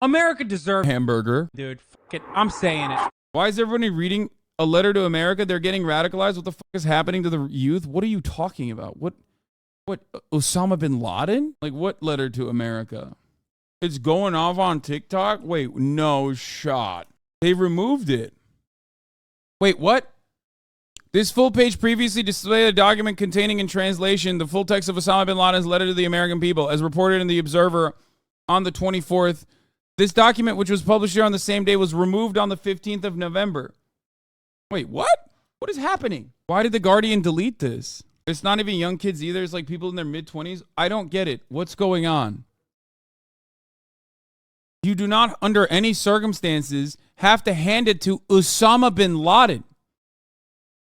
America deserves hamburger. dude. Fuck it. I'm saying it. Why is everybody reading a letter to America? They're getting radicalized. What the fuck is happening to the youth? What are you talking about? What Osama bin Laden? Like, what letter to America? It's going off on TikTok? Wait, no shot. They removed it. Wait, what? This full page previously displayed a document containing in translation the full text of Osama bin Laden's letter to the American people, as reported in The Observer on the 24th. This document, which was published here on the same day, was removed on the 15th of November. Wait, what? What is happening? Why did The Guardian delete this? It's not even young kids either. It's like people in their mid-20s. I don't get it. What's going on? You do not, under any circumstances, have to hand it to Osama bin Laden.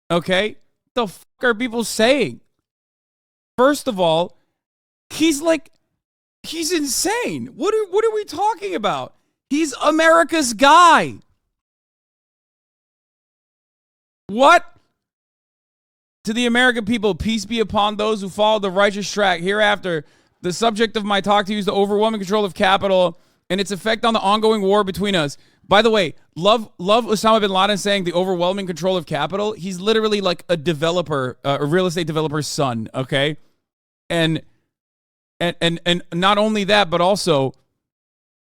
Okay? The fuck are people saying? First of all, he's insane. What are we talking about? He's America's guy. What? To the American people, peace be upon those who follow the righteous track. Hereafter, the subject of my talk to you is the overwhelming control of capital and its effect on the ongoing war between us. By the way, love Osama bin Laden saying the overwhelming control of capital. He's literally like a developer, a real estate developer's son, okay? And not only that, but also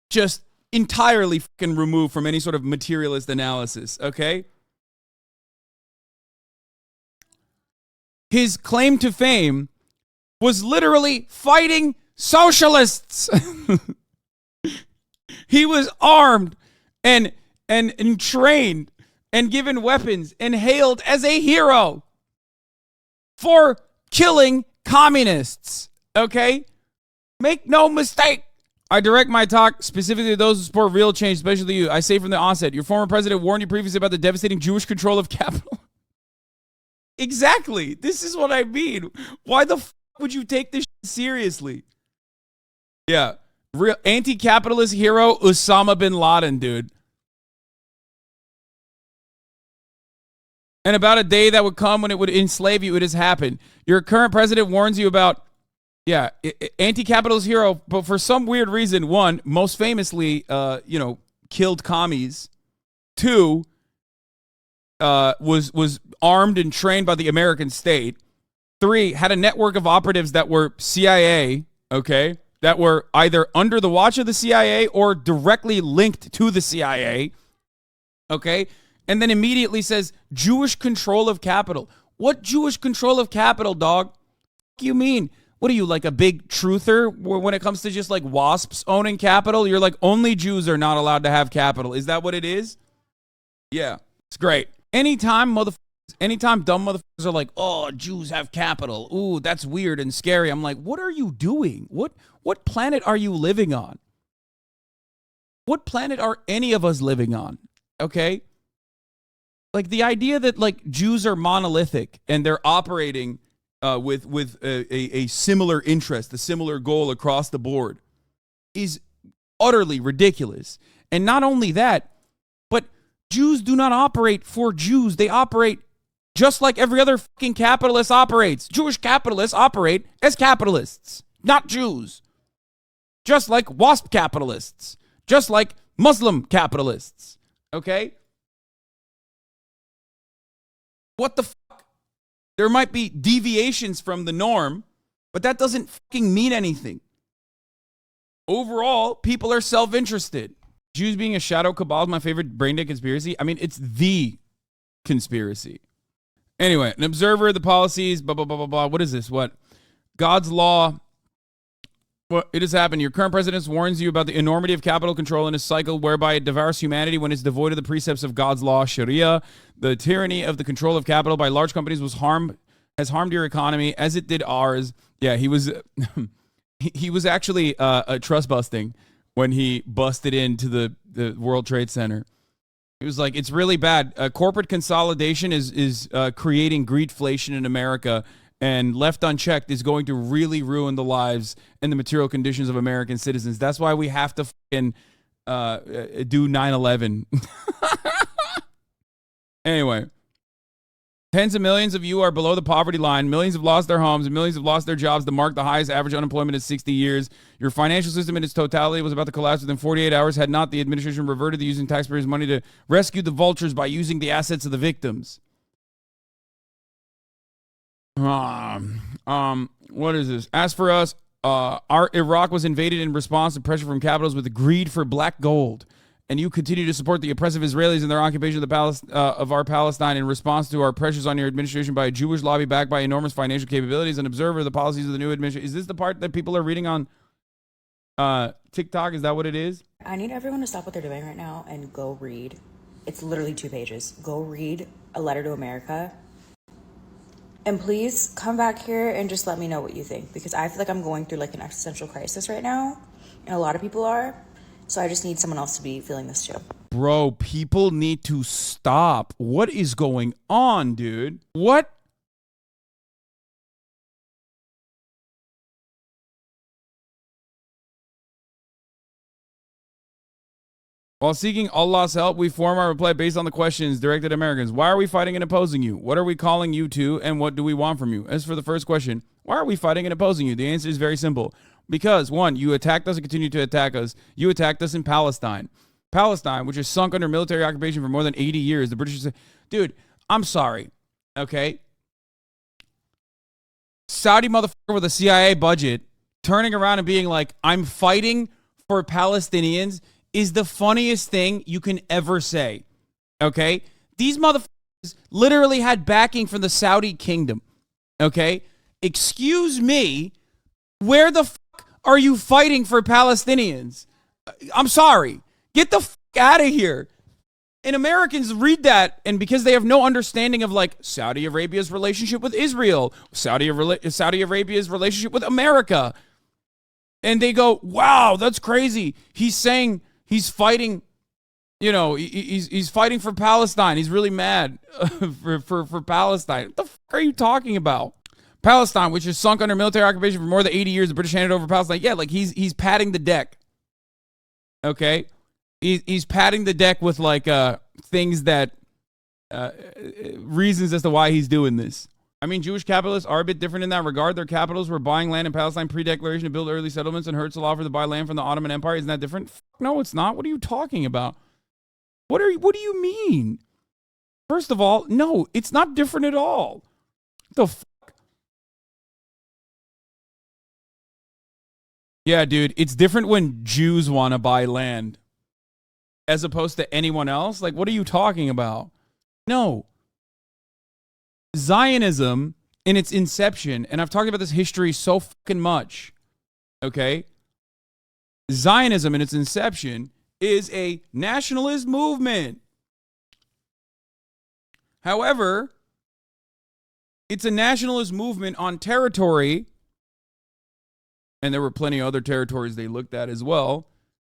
just entirely fucking removed from any sort of materialist analysis, okay? His claim to fame was literally fighting socialists. He was armed and trained and given weapons and hailed as a hero for killing communists. Okay? Make no mistake. I direct my talk specifically to those who support real change, especially you. I say from the onset, your former president warned you previously about the devastating Jewish control of capital. Exactly. This is what I mean. Why the fuck would you take this shit seriously? Yeah. Real anti-capitalist hero Osama bin Laden, dude. And about a day that would come when it would enslave you, it has happened. Your current president warns you about, anti-capitalist hero, but for some weird reason, one, most famously, killed commies. Two, was armed and trained by the American state. Three, had a network of operatives that were CIA, okay, that were either under the watch of the CIA or directly linked to the CIA, okay, and then immediately says Jewish control of capital. What Jewish control of capital, dog? What do you mean? What are you, like a big truther when it comes to just like WASPs owning capital? You're like, only Jews are not allowed to have capital. Is that what it is? Yeah, it's great. Anytime dumb motherfuckers are like, oh, Jews have capital. Ooh, that's weird and scary. I'm like, what are you doing? What planet are you living on? What planet are any of us living on? Okay? Like the idea that like Jews are monolithic and they're operating with a similar interest, a similar goal across the board is utterly ridiculous. And not only that, but Jews do not operate for Jews. They operate just like every other fucking capitalist operates. Jewish capitalists operate as capitalists, not Jews. Just like WASP capitalists. Just like Muslim capitalists. Okay? What the fuck? There might be deviations from the norm, but that doesn't fucking mean anything. Overall, people are self-interested. Jews being a shadow cabal is my favorite brain dead conspiracy. I mean, it's the conspiracy. Anyway, an observer, the policies, blah, blah, blah, blah, blah. What is this? What? God's law. Well, it has happened. Your current president warns you about the enormity of capital control in a cycle whereby it devours humanity when it's devoid of the precepts of God's law, Sharia. The tyranny of the control of capital by large companies has harmed your economy as it did ours. Yeah, he was he was actually trust busting when he busted into the World Trade Center. He was like, it's really bad. Corporate consolidation is creating greedflation in America, and left unchecked is going to really ruin the lives and the material conditions of American citizens. That's why we have to fucking do 9/11. Anyway, Tens of millions of you are below the poverty line. Millions have lost their homes, and millions have lost their jobs to mark the highest average unemployment in 60 years. Your financial system in its totality was about to collapse within 48 hours had not the administration reverted to using taxpayers' money to rescue the vultures by using the assets of the victims. What is this? As for us, our Iraq was invaded in response to pressure from capitals with the greed for black gold. And you continue to support the oppressive Israelis in their occupation of our Palestine in response to our pressures on your administration by a Jewish lobby backed by enormous financial capabilities. An observer of the policies of the new administration. Is this the part that people are reading on TikTok? Is that what it is? I need everyone to stop what they're doing right now and go read. It's literally 2 pages. Go read A Letter to America. And please come back here and just let me know what you think, because I feel like I'm going through like an existential crisis right now, and a lot of people are. So I just need someone else to be feeling this too. Bro, people need to stop. What is going on, dude? What? While seeking Allah's help, we form our reply based on the questions directed at Americans. Why are we fighting and opposing you? What are we calling you to, and what do we want from you? As for the first question, why are we fighting and opposing you? The answer is very simple. Because, one, you attacked us and continue to attack us. You attacked us in Palestine. Palestine, which is sunk under military occupation for more than 80 years. The British say, dude, I'm sorry, okay? Saudi motherfucker with a CIA budget turning around and being like, I'm fighting for Palestinians is the funniest thing you can ever say, okay? These motherfuckers literally had backing from the Saudi kingdom, okay? Excuse me, where the fuck are you fighting for Palestinians? I'm sorry. Get the fuck out of here. And Americans read that, and because they have no understanding of like Saudi Arabia's relationship with Israel, Saudi Arabia's relationship with America, and they go, wow, that's crazy. He's saying he's fighting, you know, he's fighting for Palestine. He's really mad for Palestine. What the fuck are you talking about? Palestine, which is sunk under military occupation for more than 80 years, the British handed over Palestine. Yeah, like he's padding the deck. Okay? He's padding the deck with like things that reasons as to why he's doing this. I mean, Jewish capitalists are a bit different in that regard. Their capitals were buying land in Palestine pre-declaration to build early settlements, and Herzl offered to buy land from the Ottoman Empire. Isn't that different? No, it's not. What are you talking about? What do you mean? First of all, no, it's not different at all. The fuck? Yeah, dude, it's different when Jews want to buy land as opposed to anyone else. Like, what are you talking about? No. Zionism in its inception, and I've talked about this history so fucking much, okay? Zionism in its inception is a nationalist movement. However, it's a nationalist movement on territory, and there were plenty of other territories they looked at as well.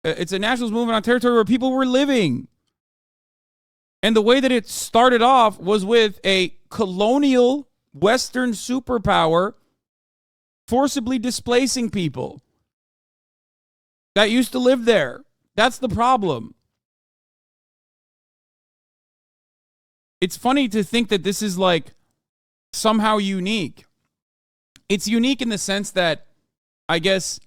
It's a nationalist movement on territory where people were living. And the way that it started off was with a colonial Western superpower forcibly displacing people that used to live there. That's the problem. It's funny to think that this is like somehow unique. It's unique in the sense that I guess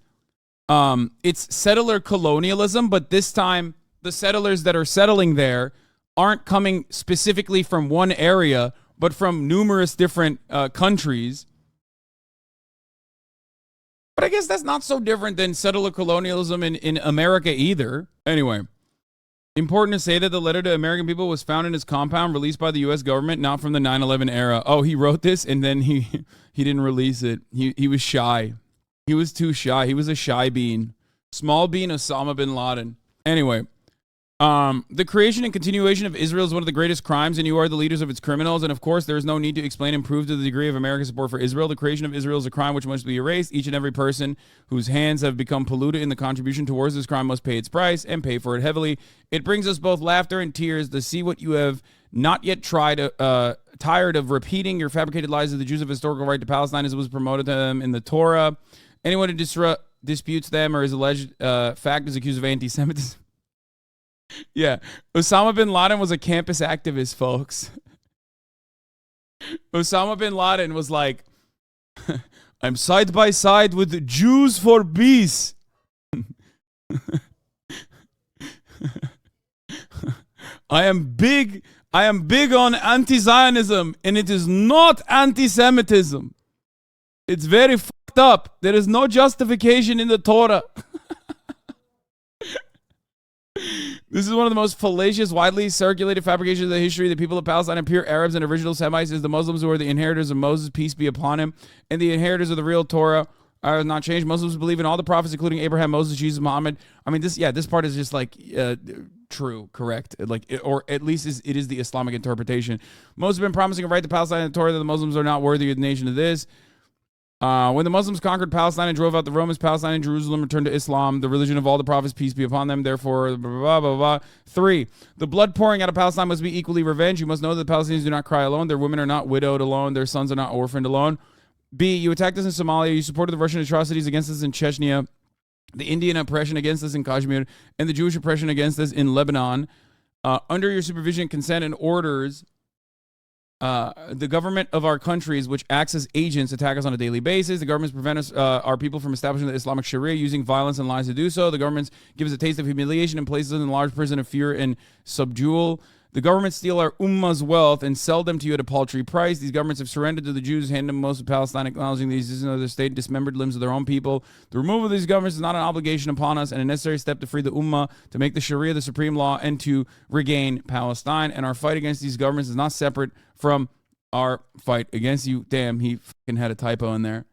it's settler colonialism, but this time the settlers that are settling there aren't coming specifically from one area, but from numerous different countries. But I guess that's not so different than settler colonialism in America either. Anyway, important to say that the letter to American people was found in his compound, released by the U.S. government, not from the 9/11 era. Oh, he wrote this and then he didn't release it. He was shy. He was too shy. He was a shy bean. Small bean Osama bin Laden. Anyway, the creation and continuation of Israel is one of the greatest crimes, and you are the leaders of its criminals. And of course, there is no need to explain and prove to the degree of American support for Israel. The creation of Israel is a crime which must be erased. Each and every person whose hands have become polluted in the contribution towards this crime must pay its price, and pay for it heavily. It brings us both laughter and tears to see what you have not yet tried, tired of repeating your fabricated lies of the Jews of historical right to Palestine as it was promoted to them in the Torah. Anyone who disputes them or is alleged fact is accused of anti-Semitism. Yeah, Osama bin Laden was a campus activist, folks. Osama bin Laden was like, I'm side by side with Jews for peace. I am big on anti-Zionism, and it is not anti-Semitism. It's very fucked up. There is no justification in the Torah. This is one of the most fallacious, widely circulated fabrications of the history. The people of Palestine and pure Arabs and original Semites is the Muslims who are the inheritors of Moses, peace be upon him, and the inheritors of the real Torah are not changed. Muslims believe in all the prophets, including Abraham, Moses, Jesus, Muhammad. I mean, this part is just like true, correct, or at least it is the Islamic interpretation. Most have been promising a right to Palestine and the Torah that the Muslims are not worthy of the nation of this. When the Muslims conquered Palestine and drove out the Romans, Palestine and Jerusalem returned to Islam, the religion of all the prophets, peace be upon them. Therefore, blah, blah, blah, blah. 3, the blood pouring out of Palestine must be equally revenged. You must know that the Palestinians do not cry alone. Their women are not widowed alone. Their sons are not orphaned alone. B, you attacked us in Somalia. You supported the Russian atrocities against us in Chechnya, the Indian oppression against us in Kashmir, and the Jewish oppression against us in Lebanon. Under your supervision, consent, and orders, the government of our countries, which acts as agents, attack us on a daily basis. The governments prevent us, our people from establishing the Islamic Sharia, using violence and lies to do so. The governments give us a taste of humiliation and places us in a large prison of fear and subdual. The governments steal our ummah's wealth and sell them to you at a paltry price. These governments have surrendered to the Jews, handed them most of Palestine, acknowledging the existence of their state, dismembered limbs of their own people. The removal of these governments is not an obligation upon us and a necessary step to free the ummah, to make the Sharia the supreme law, and to regain Palestine. And our fight against these governments is not separate from our fight against you. Damn, he fucking had a typo in there.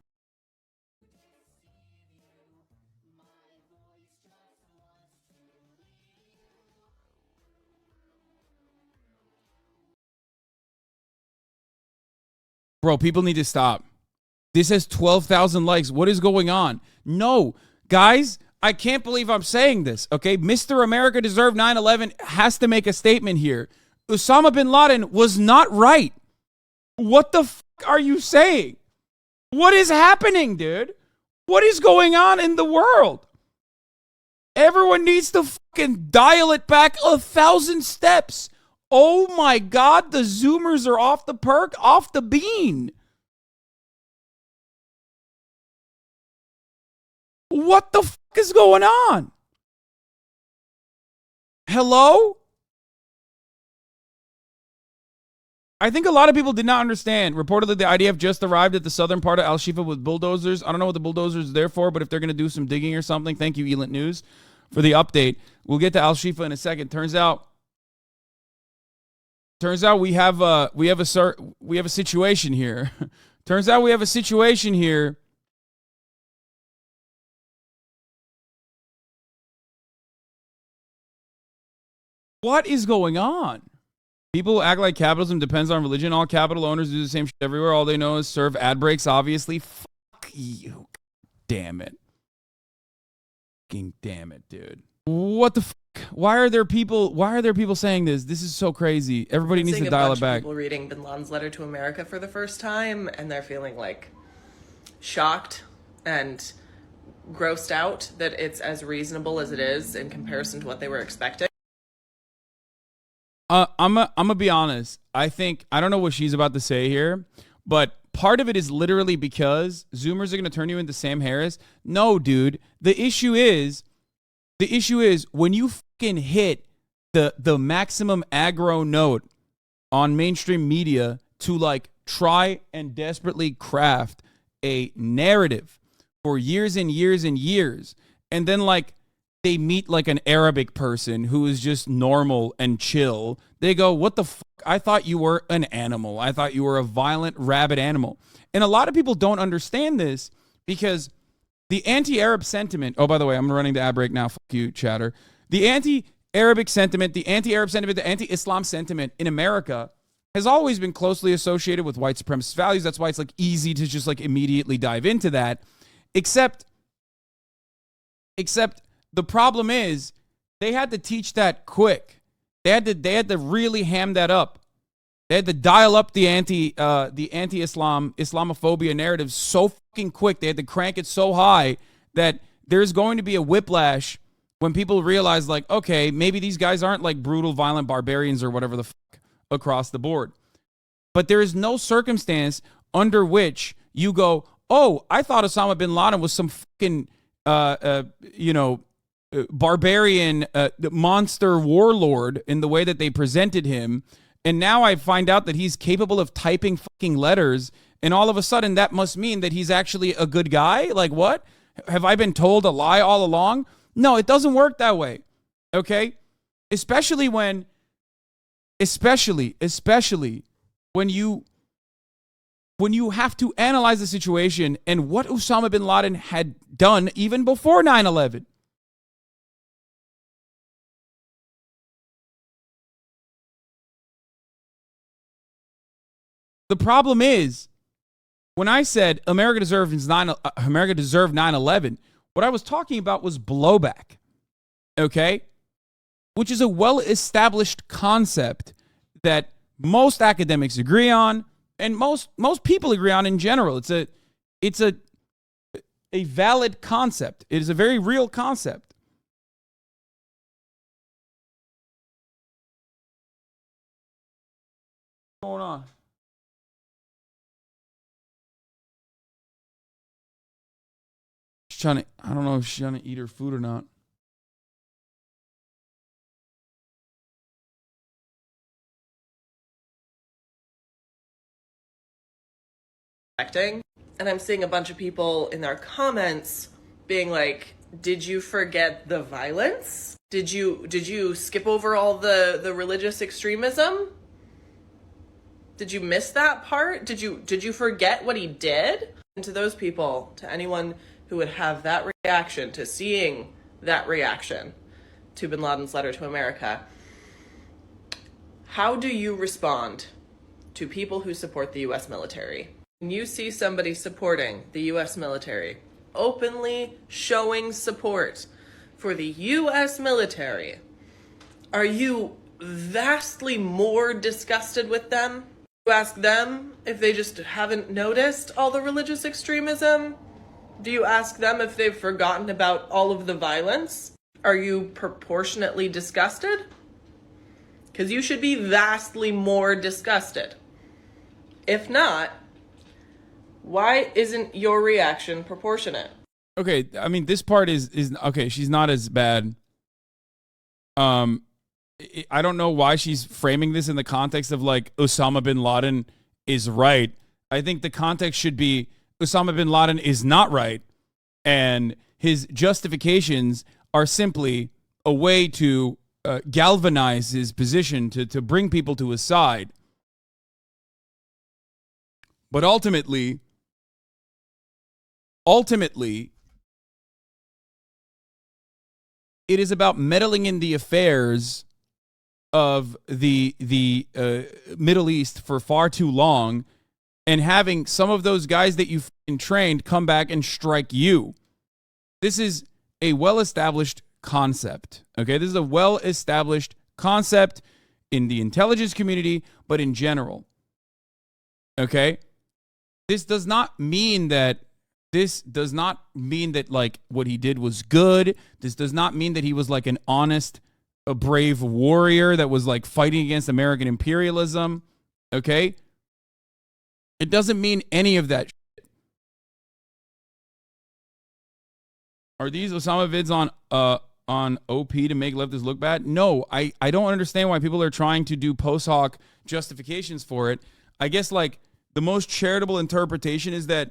Bro, people need to stop. This has 12,000 likes. What is going on? No, guys, I can't believe I'm saying this, okay? Mr. America Deserved 9/11 has to make a statement here. Osama bin Laden was not right. What the fuck are you saying? What is happening, dude? What is going on in the world? Everyone needs to fucking dial it back 1,000 steps. Oh my God, the Zoomers are off the perk, off the bean. What the fuck is going on? Hello? I think a lot of people did not understand. Reportedly, the IDF just arrived at the southern part of Al-Shifa with bulldozers. I don't know what the bulldozers are there for, but if they're going to do some digging or something, thank you, Elant News, for the update. We'll get to Al-Shifa in a second. Turns out we have a situation here. Turns out we have a situation here. What is going on? People act like capitalism depends on religion. All capital owners do the same shit everywhere. All they know is serve ad breaks, obviously. Fuck you. Damn it. Fucking damn it, dude. What the fuck? Why are there people saying this? This is so crazy. Everybody needs to dial it back. People reading Bin Laden's letter to America for the first time, and they're feeling like shocked and grossed out that it's as reasonable as it is in comparison to what they were expecting. I'm gonna be honest. I don't know what she's about to say here, but part of it is literally because Zoomers are gonna turn you into Sam Harris. No, dude. The issue is when you fucking hit the maximum aggro note on mainstream media to like try and desperately craft a narrative for years and years and years, and then like they meet like an Arabic person who is just normal and chill. They go, what the fuck? I thought you were an animal. I thought you were a violent, rabid animal. And a lot of people don't understand this because the anti-Arab sentiment, oh, by the way, I'm running the ad break now. Fuck you, chatter. The anti-Arabic sentiment, the anti-Arab sentiment, the anti-Islam sentiment in America has always been closely associated with white supremacist values. That's why it's like easy to just like immediately dive into that. Except the problem is they had to teach that quick. They had to really ham that up. They had to dial up the anti-Islam, Islamophobia narrative so fucking quick. They had to crank it so high that there's going to be a whiplash when people realize like, okay, maybe these guys aren't like brutal, violent barbarians or whatever the fuck across the board. But there is no circumstance under which you go, oh, I thought Osama bin Laden was some fucking, barbarian monster warlord in the way that they presented him. And now I find out that he's capable of typing fucking letters. And all of a sudden that must mean that he's actually a good guy? Like what? Have I been told a lie all along? No, it doesn't work that way. Okay? Especially when you have to analyze the situation and what Osama bin Laden had done even before 9/11. The problem is, when I said America deserved 9/11, what I was talking about was blowback. Okay? Which is a well-established concept that most academics agree on, and most people agree on in general. It's a valid concept. It is a very real concept. What's going on? I don't know if she's trying to eat her food or not. And I'm seeing a bunch of people in their comments being like, did you forget the violence? Did you skip over all the religious extremism? Did you miss that part? Did you forget what he did? And to those people, to anyone who would have that reaction, to seeing that reaction to bin Laden's letter to America, how do you respond to people who support the U.S. military? When you see somebody supporting the U.S. military, openly showing support for the U.S. military, are you vastly more disgusted with them? You ask them if they just haven't noticed all the religious extremism? Do you ask them if they've forgotten about all of the violence? Are you proportionately disgusted? Because you should be vastly more disgusted. If not, why isn't your reaction proportionate? Okay, I mean, this part is okay. She's not as bad. I don't know why she's framing this in the context of like Osama bin Laden is right. I think the context should be Osama bin Laden is not right, and his justifications are simply a way to galvanize his position to bring people to his side. But ultimately, it is about meddling in the affairs of the Middle East for far too long and having some of those guys that you trained come back and strike you. This is a well-established concept, okay? This is a well-established concept in the intelligence community, but in general, okay? This does not mean that like what he did was good. This does not mean that he was like an honest, a brave warrior that was like fighting against American imperialism. Okay? It doesn't mean any of that shit. Are these Osama vids on OP to make leftists look bad? No, I don't understand why people are trying to do post hoc justifications for it. I guess like the most charitable interpretation is that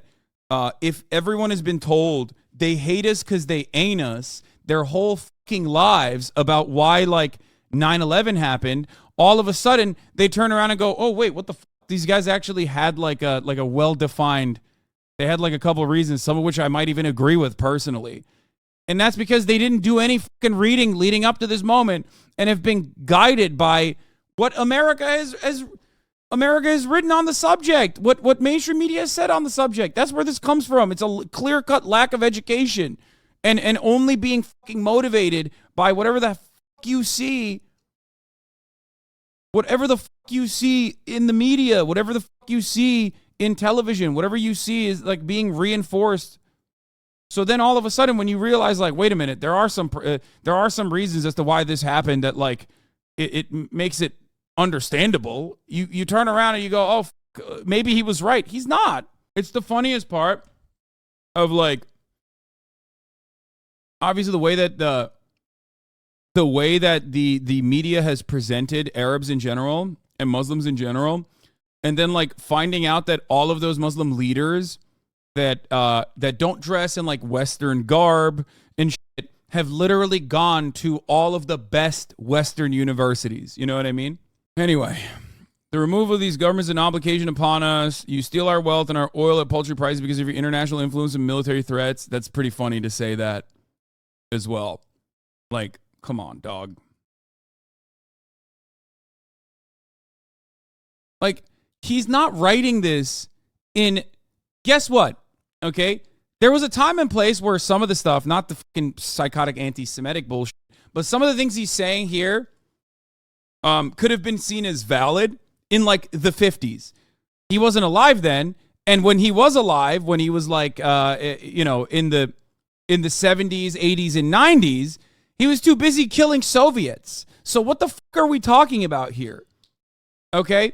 if everyone has been told they hate us because they ain't us their whole fucking lives about why like 9/11 happened, all of a sudden they turn around and go, oh wait, what the fuck? These guys actually had like a well-defined, they had like a couple of reasons, some of which I might even agree with personally. And that's because they didn't do any fucking reading leading up to this moment and have been guided by what America has written on the subject, what mainstream media has said on the subject. That's where this comes from. It's a clear-cut lack of education and only being fucking motivated by whatever the fuck you see, whatever the fuck you see in the media, whatever the fuck you see in television, whatever you see is like being reinforced. So then all of a sudden when you realize like, wait a minute, there are some reasons as to why this happened that like it makes it understandable. You turn around and you go, oh, maybe he was right. He's not. It's the funniest part of, like, obviously the way that the media has presented Arabs in general and Muslims in general, and then, like, finding out that all of those Muslim leaders that don't dress in, like, Western garb and shit have literally gone to all of the best Western universities. You know what I mean? Anyway, the removal of these governments is an obligation upon us. You steal our wealth and our oil at paltry prices because of your international influence and military threats. That's pretty funny to say that as well. Like, come on, dog. Like, he's not writing this in, guess what? Okay? There was a time and place where some of the stuff, not the fucking psychotic anti-Semitic bullshit, but some of the things he's saying here could have been seen as valid in, like, the 50s. He wasn't alive then, and when he was alive, when he was, like, you know, in the 70s, 80s, and 90s, he was too busy killing Soviets. So what the fuck are we talking about here? Okay?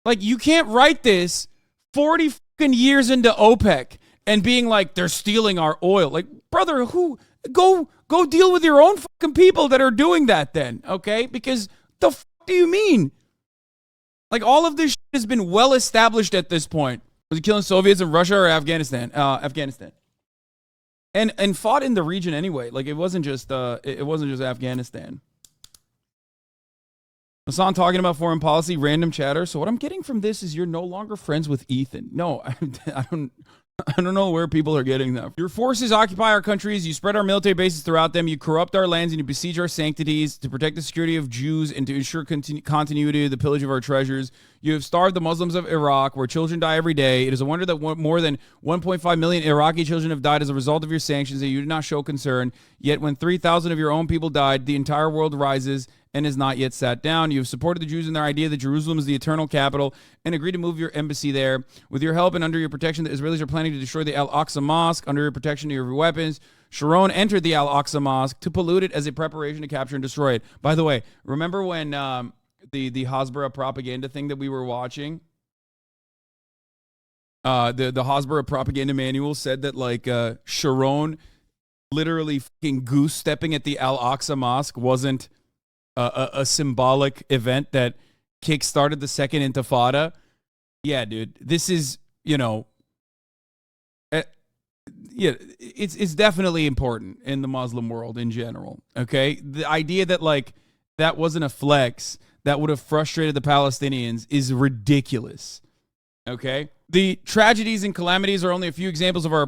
Like, you can't write this 40 fucking years into OPEC and being like, they're stealing our oil. Like, brother, go deal with your own fucking people that are doing that then, okay? Because the fuck do you mean? Like, all of this shit has been well established at this point. Was he killing Soviets in Russia or Afghanistan? Afghanistan. And fought in the region anyway. Like, it wasn't just Afghanistan. Hasan talking about foreign policy, random chatter. So what I'm getting from this is you're no longer friends with Ethan. No, I don't know where people are getting that. Your forces occupy our countries. You spread our military bases throughout them. You corrupt our lands and you besiege our sanctities to protect the security of Jews and to ensure continuity of the pillage of our treasures. You have starved the Muslims of Iraq, where children die every day. It is a wonder that more than 1.5 million Iraqi children have died as a result of your sanctions, and you did not show concern. Yet when 3,000 of your own people died, the entire world rises and has not yet sat down. You have supported the Jews in their idea that Jerusalem is the eternal capital and agreed to move your embassy there. With your help and under your protection, the Israelis are planning to destroy the Al-Aqsa mosque. Under your protection of your weapons, Sharon entered the Al-Aqsa mosque to pollute it as a preparation to capture and destroy it. By the way, remember when the Hasbara propaganda thing that we were watching? The Hasbara propaganda manual said that, like, Sharon literally fucking goose stepping at the Al-Aqsa mosque wasn't a symbolic event that kick-started the second intifada. Yeah, dude, this is, you know, yeah, it's definitely important in the Muslim world in general, okay? The idea that, like, that wasn't a flex that would have frustrated the Palestinians is ridiculous, okay? The tragedies and calamities are only a few examples of our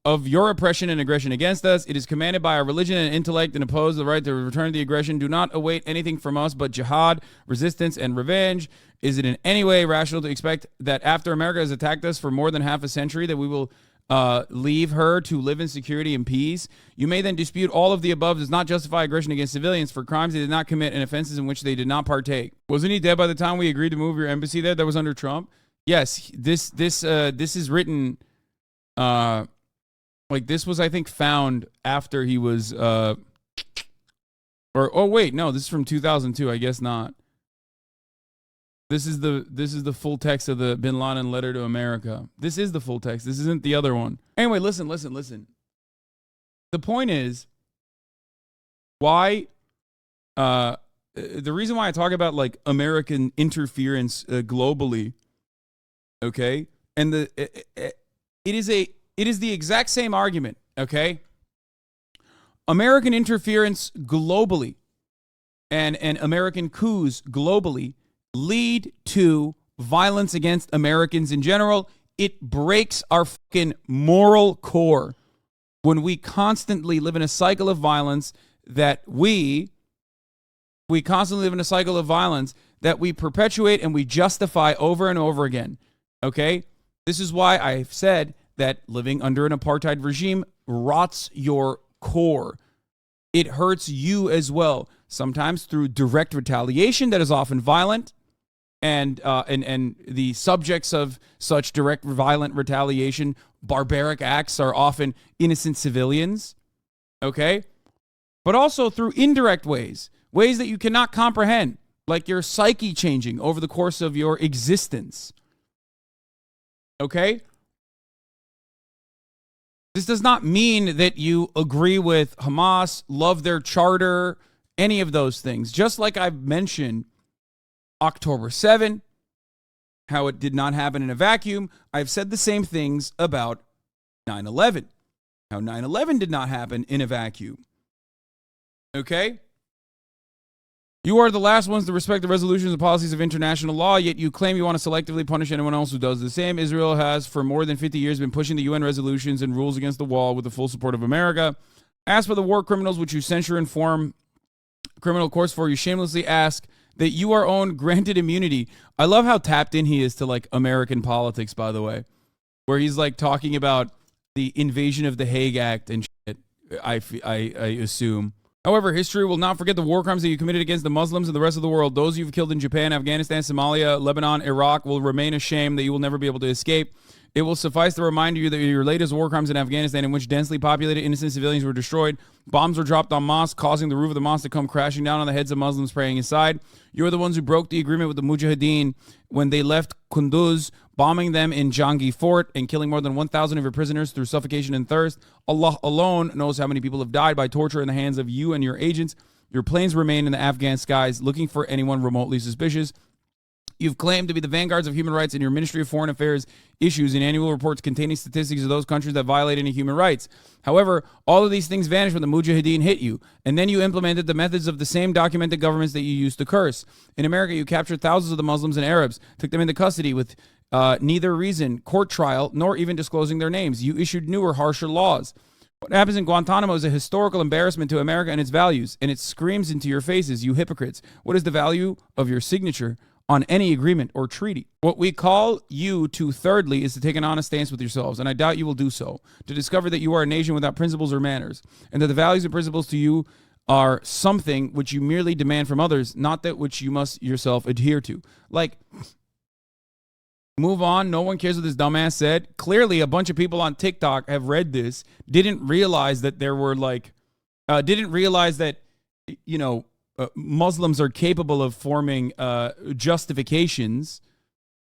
of your oppression and aggression against us. It is commanded by our religion and intellect and oppose the right to return the aggression. Do not await anything from us but jihad, resistance, and revenge. Is it in any way rational to expect that after America has attacked us for more than half a century that we will leave her to live in security and peace? You may then dispute all of the above does not justify aggression against civilians for crimes they did not commit and offenses in which they did not partake. Wasn't he dead by the time we agreed to move your embassy there? That was under Trump? Yes, this is written... like, this was, I think, found after he was, oh, wait, no, this is from 2002. I guess not. This is the full text of the Bin Laden letter to America. This is the full text. This isn't the other one. Anyway, listen. The point is, why, the reason why I talk about, like, American interference globally, okay, and it is the exact same argument, okay? American interference globally and American coups globally lead to violence against Americans in general. It breaks our fucking moral core when we constantly live in a cycle of violence that we constantly live in a cycle of violence that we perpetuate and we justify over and over again, okay? This is why I've said that living under an apartheid regime rots your core. It hurts you as well, sometimes through direct retaliation that is often violent, and the subjects of such direct violent retaliation, barbaric acts, are often innocent civilians, okay? But also through indirect ways that you cannot comprehend, like your psyche changing over the course of your existence. Okay? This does not mean that you agree with Hamas, love their charter, any of those things. Just like I've mentioned October 7, how it did not happen in a vacuum, I've said the same things about 9/11, how 9/11 did not happen in a vacuum. Okay? You are the last ones to respect the resolutions and policies of international law, yet you claim you want to selectively punish anyone else who does the same. Israel has, for more than 50 years, been pushing the UN resolutions and rules against the wall with the full support of America. As for the war criminals, which you censure and form criminal courts for, you shamelessly ask that you are owned granted immunity. I love how tapped in he is to, like, American politics, by the way, where he's, like, talking about the invasion of the Hague Act and shit, I assume. However, history will not forget the war crimes that you committed against the Muslims and the rest of the world. Those you've killed in Japan, Afghanistan, Somalia, Lebanon, Iraq will remain a shame that you will never be able to escape. It will suffice to remind you that your latest war crimes in Afghanistan, in which densely populated innocent civilians were destroyed, bombs were dropped on mosques, causing the roof of the mosque to come crashing down on the heads of Muslims praying inside. You're the ones who broke the agreement with the Mujahideen when they left Kunduz, bombing them in Jangi Fort and killing more than 1,000 of your prisoners through suffocation and thirst. Allah alone knows how many people have died by torture in the hands of you and your agents. Your planes remain in the Afghan skies looking for anyone remotely suspicious. You've claimed to be the vanguards of human rights in your Ministry of Foreign Affairs issues in annual reports containing statistics of those countries that violate any human rights. However, all of these things vanished when the Mujahideen hit you, and then you implemented the methods of the same documented governments that you used to curse. In America, you captured thousands of the Muslims and Arabs, took them into custody with neither reason, court trial, nor even disclosing their names. You issued newer, harsher laws. What happens in Guantanamo is a historical embarrassment to America and its values, and it screams into your faces, you hypocrites. What is the value of your signature on any agreement or treaty? What we call you to, thirdly, is to take an honest stance with yourselves, and I doubt you will do so, to discover that you are a nation without principles or manners, and that the values and principles to you are something which you merely demand from others, not that which you must yourself adhere to. Like, move on. No one cares what this dumbass said. Clearly, a bunch of people on TikTok have read this, didn't realize that there were, like, didn't realize that, you know, Muslims are capable of forming justifications,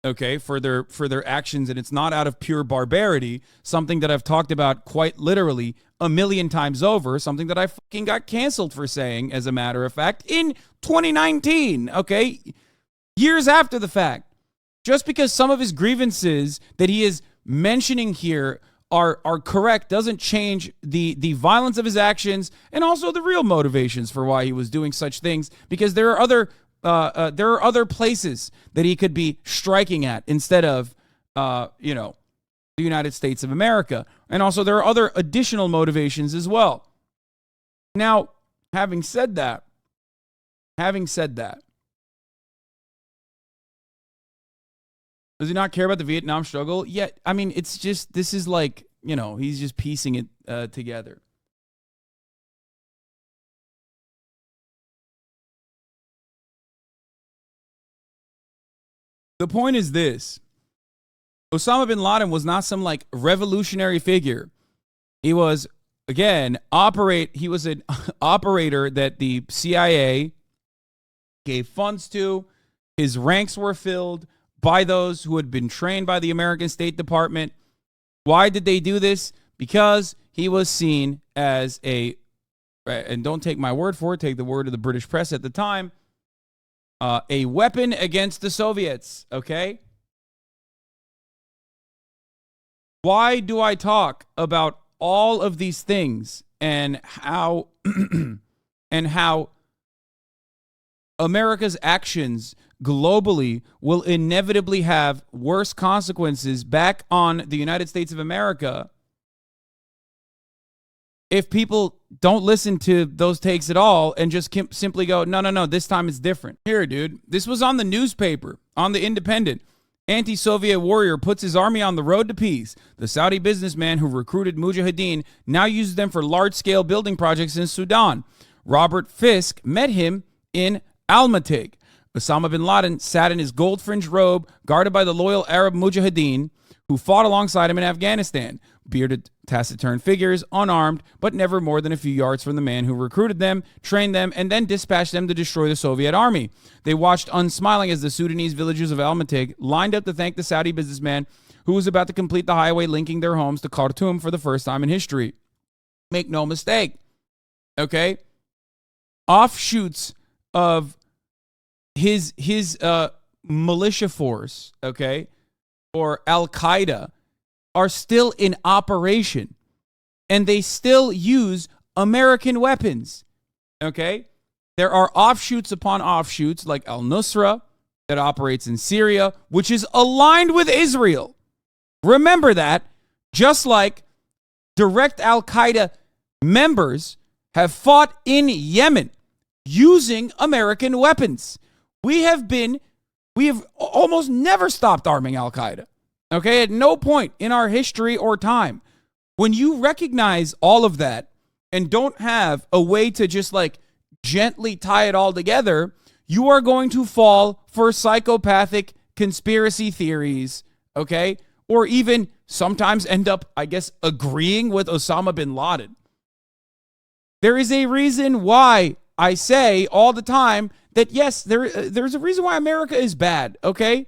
okay, for their actions, and it's not out of pure barbarity, something that I've talked about quite literally a million times over, something that I fucking got canceled for saying, as a matter of fact, in 2019, okay, years after the fact. Just because some of his grievances that he is mentioning here are correct doesn't change the violence of his actions and also the real motivations for why he was doing such things, because there are other places that he could be striking at instead of the United States of America. And also there are other additional motivations as well. Now, having said that, does he not care about the Vietnam struggle? Yeah, I mean, it's just, this is like, you know, he's just piecing it together. The point is this. Osama bin Laden was not some, like, revolutionary figure. He was, again, he was an operator that the CIA gave funds to. His ranks were filled by those who had been trained by the American State Department. Why did they do this? Because he was seen as and don't take my word for it, take the word of the British press at the time, a weapon against the Soviets, okay? Why do I talk about all of these things and how America's actions globally will inevitably have worse consequences back on the United States of America if people don't listen to those takes at all and just simply go, no, this time it's different. Here, dude, this was on the newspaper, on the Independent. Anti-Soviet warrior puts his army on the road to peace. The Saudi businessman who recruited Mujahideen now uses them for large-scale building projects in Sudan. Robert Fisk met him in Almaty. Osama bin Laden sat in his gold-fringed robe, guarded by the loyal Arab Mujahideen, who fought alongside him in Afghanistan. Bearded, taciturn figures, unarmed, but never more than a few yards from the man who recruited them, trained them, and then dispatched them to destroy the Soviet army. They watched unsmiling as the Sudanese villagers of Almaty lined up to thank the Saudi businessman who was about to complete the highway linking their homes to Khartoum for the first time in history. Make no mistake, okay? Offshoots of his militia force, okay, or Al-Qaeda, are still in operation, and they still use American weapons, okay? There are offshoots upon offshoots like Al-Nusra that operates in Syria, which is aligned with Israel. Remember that, just like direct Al-Qaeda members have fought in Yemen using American weapons. We have almost never stopped arming Al-Qaeda. Okay, at no point in our history or time. When you recognize all of that and don't have a way to just like gently tie it all together, you are going to fall for psychopathic conspiracy theories, okay? Or even sometimes end up, I guess, agreeing with Osama bin Laden. There is a reason why I say all the time that, yes, there's a reason why America is bad, okay?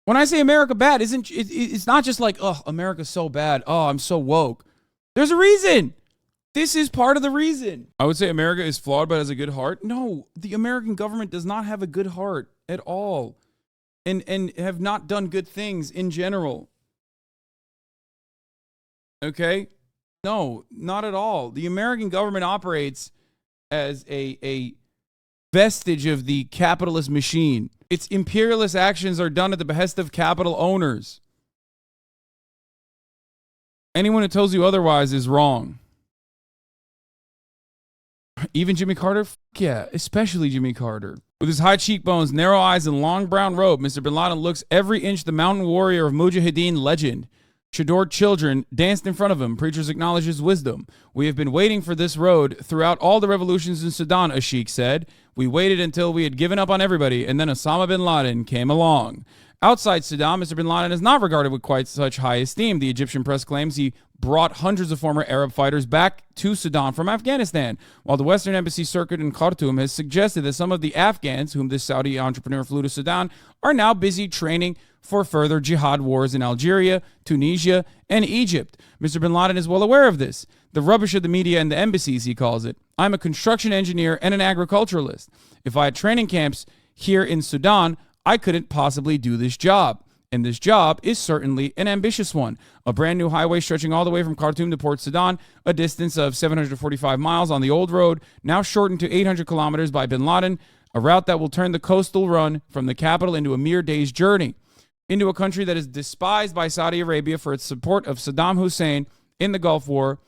When I say America bad, it's not just like, oh, America's so bad. Oh, I'm so woke. There's a reason. This is part of the reason. I would say America is flawed but has a good heart. No, the American government does not have a good heart at all and have not done good things in general. Okay? No, not at all. The American government operates as a vestige of the capitalist machine. Its imperialist actions are done at the behest of capital owners. Anyone who tells you otherwise is wrong. Even Jimmy Carter? Yeah, especially Jimmy Carter. With his high cheekbones, narrow eyes, and long brown robe, Mr. bin Laden looks every inch the mountain warrior of Mujahideen legend. Shadored children danced in front of him. Preachers acknowledged his wisdom. We have been waiting for this road throughout all the revolutions in Sudan, a sheikh said. We waited until we had given up on everybody, and then Osama bin Laden came along. Outside Sudan, Mr. bin Laden is not regarded with quite such high esteem. The Egyptian press claims he brought hundreds of former Arab fighters back to Sudan from Afghanistan, while the Western Embassy circuit in Khartoum has suggested that some of the Afghans, whom this Saudi entrepreneur flew to Sudan, are now busy training for further jihad wars in Algeria, Tunisia, and Egypt. Mr. bin Laden is well aware of this. The rubbish of the media and the embassies, he calls it. I'm a construction engineer and an agriculturalist. If I had training camps here in Sudan, I couldn't possibly do this job. And this job is certainly an ambitious one. A brand new highway stretching all the way from Khartoum to Port Sudan, a distance of 745 miles on the old road, now shortened to 800 kilometers by bin Laden, a route that will turn the coastal run from the capital into a mere day's journey, into a country that is despised by Saudi Arabia for its support of Saddam Hussein in the Gulf War,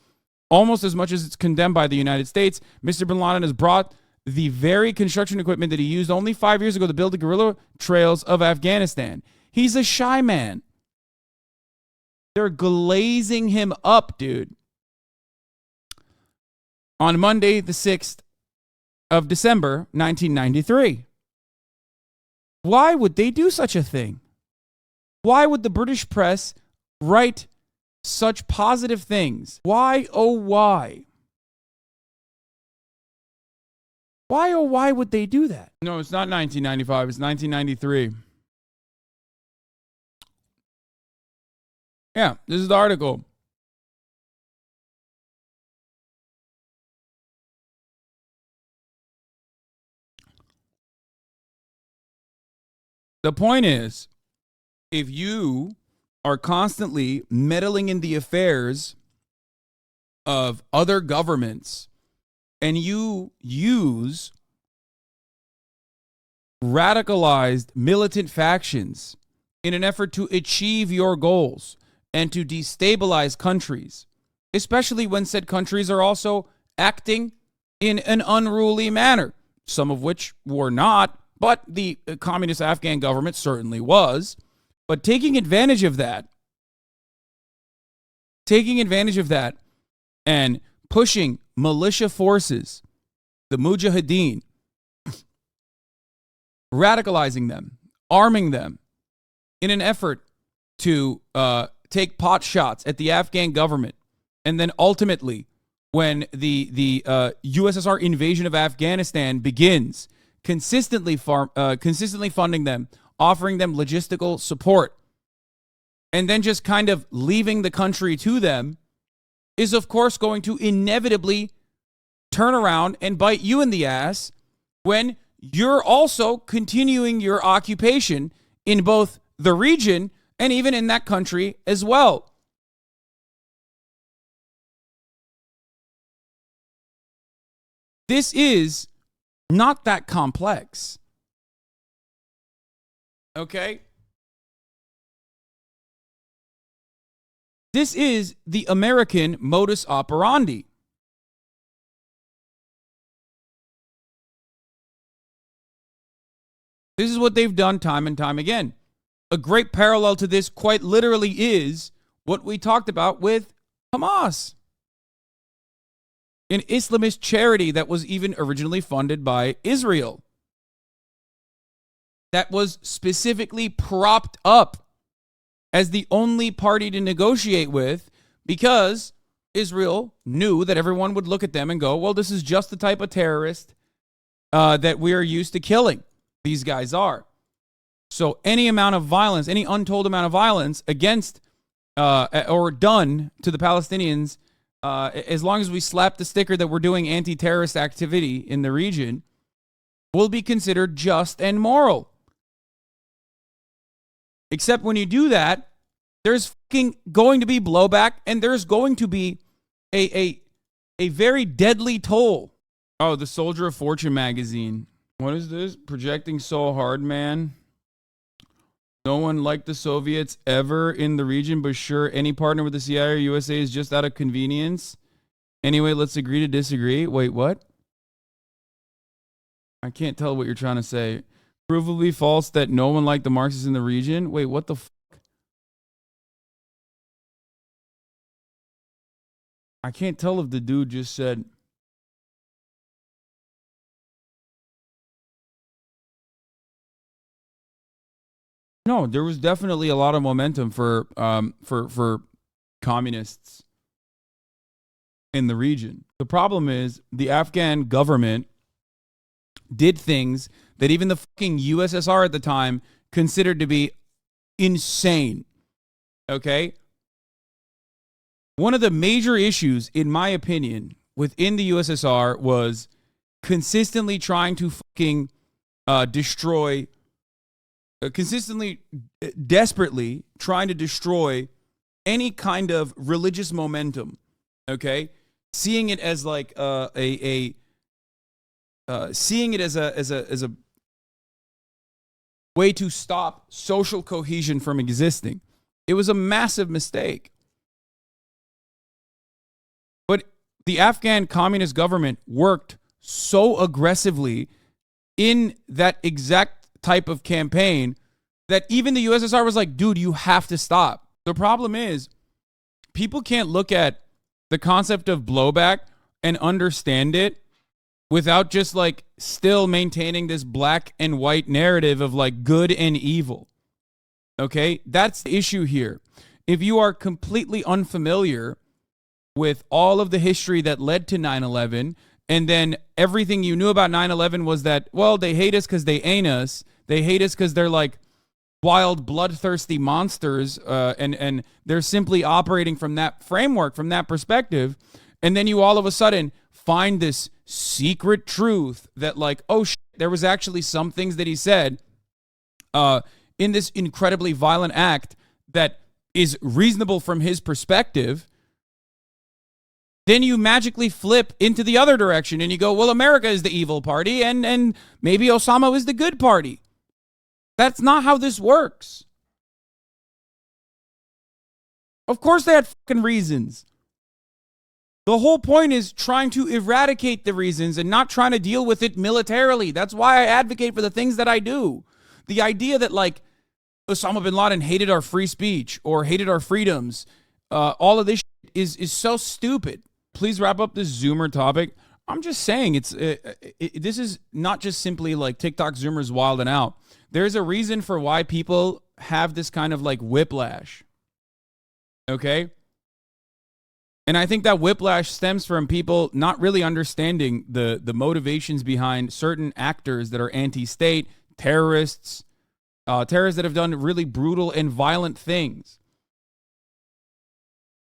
almost as much as it's condemned by the United States. Mr. bin Laden has brought the very construction equipment that he used only 5 years ago to build the guerrilla trails of Afghanistan. He's a shy man. They're glazing him up, dude. On Monday, the 6th of December, 1993. Why would they do such a thing? Why would the British press write such positive things? Why, oh, why? Why, oh, why would they do that? No, it's not 1995. It's 1993. Yeah, this is the article. The point is, if you are constantly meddling in the affairs of other governments and you use radicalized militant factions in an effort to achieve your goals and to destabilize countries, especially when said countries are also acting in an unruly manner, some of which were not, but the communist Afghan government certainly was. But taking advantage of that and pushing militia forces, the Mujahideen, radicalizing them, arming them in an effort to take pot shots at the Afghan government. And then ultimately, when the USSR invasion of Afghanistan begins, consistently funding them, offering them logistical support, and then just kind of leaving the country to them, is of course going to inevitably turn around and bite you in the ass when you're also continuing your occupation in both the region and even in that country as well. This is not that complex. Okay? This is the American modus operandi. This is what they've done time and time again. A great parallel to this quite literally is what we talked about with Hamas, an Islamist charity that was even originally funded by Israel, that was specifically propped up as the only party to negotiate with because Israel knew that everyone would look at them and go, well, this is just the type of terrorist that we are used to killing. These guys are. So any amount of violence, any untold amount of violence against or done to the Palestinians, as long as we slap the sticker that we're doing anti-terrorist activity in the region, will be considered just and moral. Except when you do that, there's fucking going to be blowback, and there's going to be a very deadly toll. Oh, the Soldier of Fortune magazine. What is this? Projecting so hard, man. No one liked the Soviets ever in the region, but sure, any partner with the CIA or USA is just out of convenience. Anyway, let's agree to disagree. Wait, what? I can't tell what you're trying to say. Provably false that no one liked the Marxists in the region. Wait, what the fuck? I can't tell if the dude just said... No, there was definitely a lot of momentum for communists in the region. The problem is the Afghan government did things that even the fucking USSR at the time considered to be insane. Okay? One of the major issues, in my opinion, within the USSR was consistently trying to fucking destroy... consistently, desperately trying to destroy any kind of religious momentum, okay? Seeing it as like seeing it as a way to stop social cohesion from existing. It was a massive mistake. But the Afghan communist government worked so aggressively in that exact type of campaign that even the USSR was like, dude, you have to stop. The problem is people can't look at the concept of blowback and understand it without just like still maintaining this black and white narrative of like good and evil. Okay? That's the issue here. If you are completely unfamiliar with all of the history that led to 9/11, and then everything you knew about 9/11 was that, well, they hate us because they ain't us. They hate us because they're like wild, bloodthirsty monsters, and they're simply operating from that framework, from that perspective. And then you all of a sudden find this secret truth that like, oh, shit, there was actually some things that he said in this incredibly violent act that is reasonable from his perspective. Then you magically flip into the other direction and you go, well, America is the evil party and maybe Osama is the good party. That's not how this works. Of course they had fucking reasons. The whole point is trying to eradicate the reasons and not trying to deal with it militarily. That's why I advocate for the things that I do. The idea that like Osama bin Laden hated our free speech or hated our freedoms, all of this is so stupid. Please wrap up this Zoomer topic. I'm just saying this is not just simply like TikTok Zoomers wilding out. There's a reason for why people have this kind of like whiplash. Okay? And I think that whiplash stems from people not really understanding the motivations behind certain actors that are anti-state, terrorists that have done really brutal and violent things.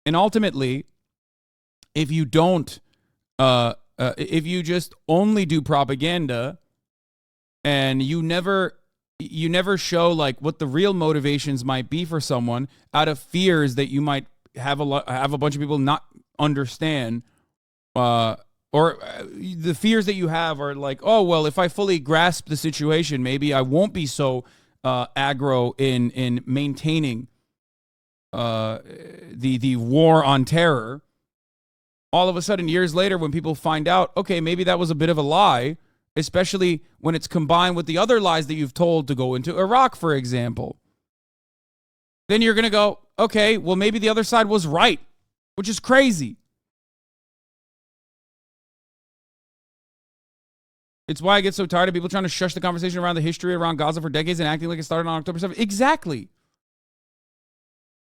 And ultimately, if you don't, if you just only do propaganda and you never show like what the real motivations might be for someone out of fears that you might have a bunch of people not understand, or the fears that you have are like, oh well, if I fully grasp the situation, maybe I won't be so aggro in maintaining the war on terror. All of a sudden, years later, when people find out, okay, maybe that was a bit of a lie, especially when it's combined with the other lies that you've told to go into Iraq, for example, then you're going to go, okay, well, maybe the other side was right, which is crazy. It's why I get so tired of people trying to shush the conversation around the history around Gaza for decades and acting like it started on October 7th. Exactly.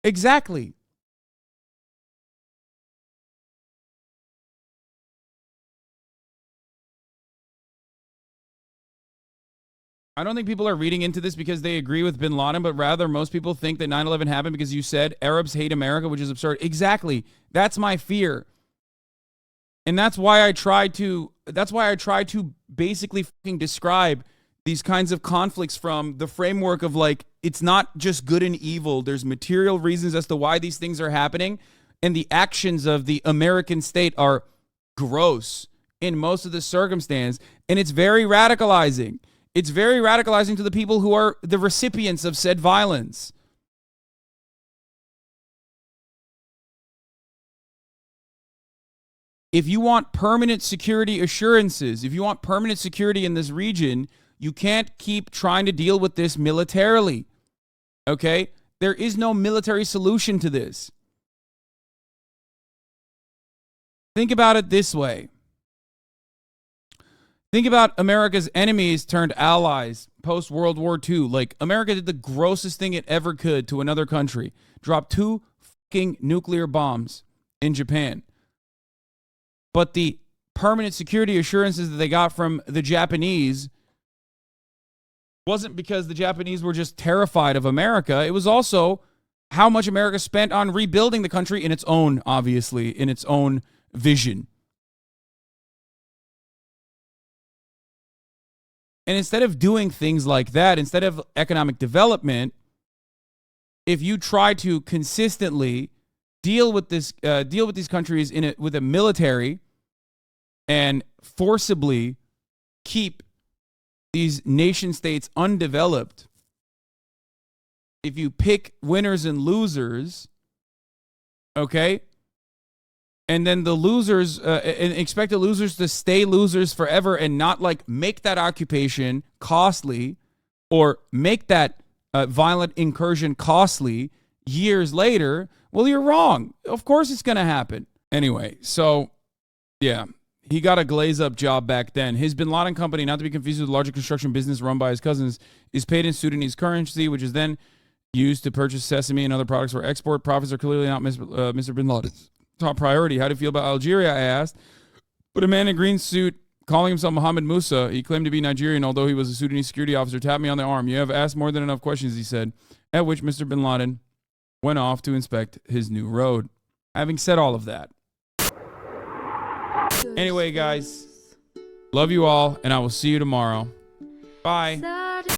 Exactly. I don't think people are reading into this because they agree with bin Laden, but rather most people think that 9/11 happened because you said Arabs hate America, which is absurd. Exactly. That's my fear. And that's why I try to basically fucking describe these kinds of conflicts from the framework of like, it's not just good and evil. There's material reasons as to why these things are happening. And the actions of the American state are gross in most of the circumstance. And it's very radicalizing. It's very radicalizing to the people who are the recipients of said violence. If you want permanent security assurances, if you want permanent security in this region, you can't keep trying to deal with this militarily. Okay? There is no military solution to this. Think about it this way. Think about America's enemies turned allies post-World War II. Like, America did the grossest thing it ever could to another country. Dropped 2 fucking nuclear bombs in Japan. But the permanent security assurances that they got from the Japanese wasn't because the Japanese were just terrified of America. It was also how much America spent on rebuilding the country in its own, obviously, in its own vision. And instead of doing things like that, instead of economic development, if you try to consistently deal with these countries with a military and forcibly keep these nation states undeveloped, if you pick winners and losers, okay, and then the losers, and expect the losers to stay losers forever and not like make that occupation costly or make that violent incursion costly years later, well, you're wrong. Of course it's going to happen. Anyway, so yeah, he got a glaze up job back then. His bin Laden company, not to be confused with the larger construction business run by his cousins, is paid in Sudanese currency, which is then used to purchase sesame and other products for export. Profits are clearly not Mr. bin Laden's top priority. How do you feel about Algeria, I asked. But a man in a green suit calling himself Mohammed Musa, he claimed to be Nigerian, although he was a Sudanese security officer, tapped me on the arm. You have asked more than enough questions, he said, at which Mr. bin Laden went off to inspect his new road. Having said all of that. Anyway, guys, love you all, and I will see you tomorrow. Bye.